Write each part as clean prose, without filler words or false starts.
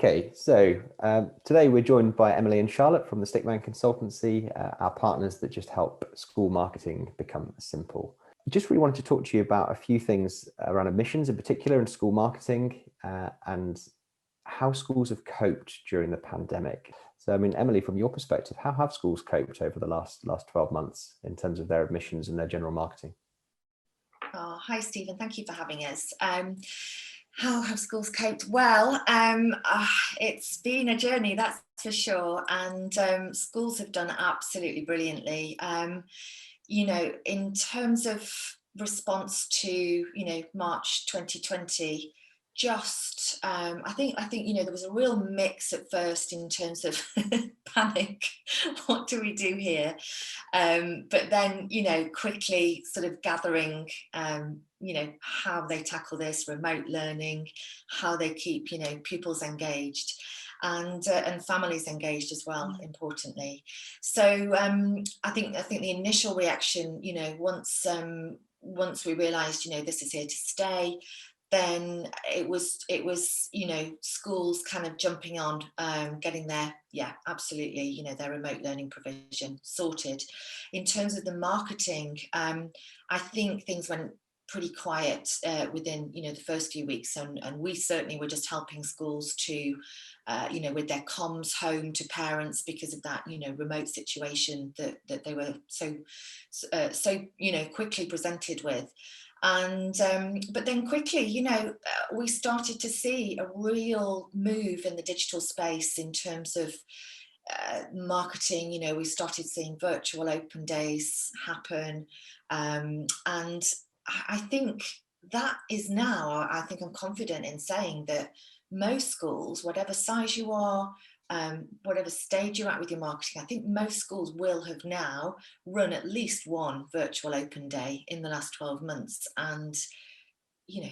Okay, so today we're joined by Emily and Charlotte from the Stickman consultancy, our partners that just help school marketing become simple. Just really wanted to talk to you about a few things around admissions in particular and school marketing and how schools have coped during the pandemic. So, I mean, Emily, from your perspective, how have schools coped over the last 12 months in terms of their admissions and their general marketing? Oh, hi, Stephen. Thank you for having us. How have schools coped? Well, it's been a journey, that's for sure. And schools have done absolutely brilliantly. In terms of response to, March 2020, I think there was a real mix at first in terms of panic. What do we do here? But then, quickly sort of gathering, how they tackle this remote learning, how they keep, pupils engaged and families engaged as well, importantly. So I think the initial reaction, once we realised, this is here to stay, then it was schools kind of jumping on, getting their absolutely their remote learning provision sorted. In terms of the marketing, I think things went pretty quiet within the first few weeks, and we certainly were just helping schools to with their comms home to parents because of that remote situation that they were so quickly presented with. And but then quickly, we started to see a real move in the digital space in terms of marketing. We started seeing virtual open days happen, and I think that is now, I think I'm confident in saying that most schools, whatever size you are, whatever stage you're at with your marketing, I think most schools will have now run at least one virtual open day in the last 12 months. And,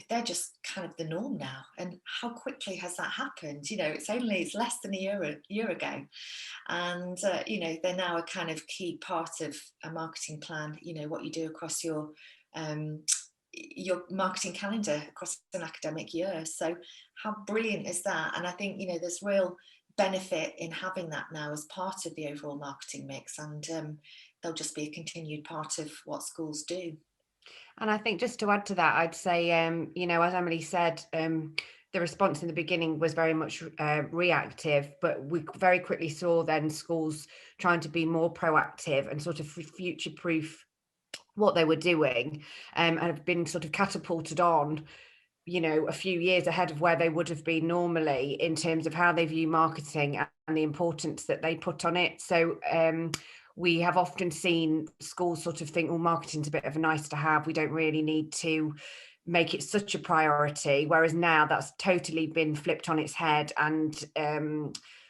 they're just kind of the norm now. And how quickly has that happened? It's less than a year ago. And, they're now a kind of key part of a marketing plan, what you do across your marketing calendar across an academic year. So how brilliant is that? And I think, there's real benefit in having that now as part of the overall marketing mix, and they'll just be a continued part of what schools do. And I think just to add to that, I'd say, as Emily said, the response in the beginning was very much reactive, but we very quickly saw then schools trying to be more proactive and sort of future-proof what they were doing, and have been sort of catapulted on, a few years ahead of where they would have been normally in terms of how they view marketing and the importance that they put on it. So we have often seen schools sort of think, well, marketing's a bit of a nice to have. We don't really need to make it such a priority. Whereas now that's totally been flipped on its head. And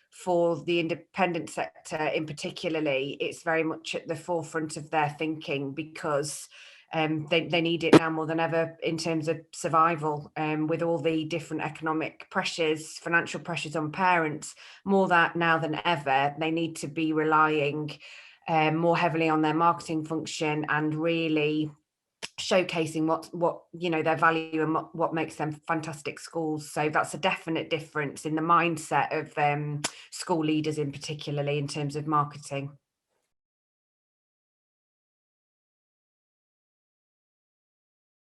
for the independent sector in particularly, it's very much at the forefront of their thinking because they need it now more than ever in terms of survival, with all the different economic pressures, financial pressures on parents. More that now than ever, they need to be relying more heavily on their marketing function and really showcasing what their value and what makes them fantastic schools. So that's a definite difference in the mindset of school leaders in particularly in terms of marketing.